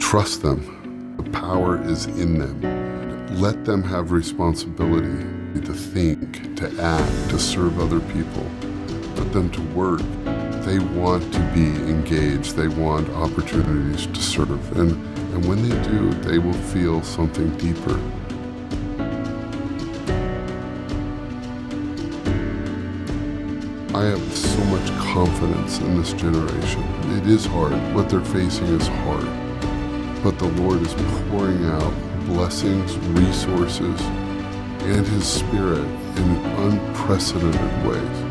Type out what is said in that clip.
Trust them. The power is in them. Let them have responsibility to think, to act, to serve other people. Put them to work. They want to be engaged. They want opportunities to serve. And when they do, they will feel something deeper. I have so much confidence in this generation. It is hard. What they're facing is hard. But the Lord is pouring out blessings, resources, and His Spirit in unprecedented ways.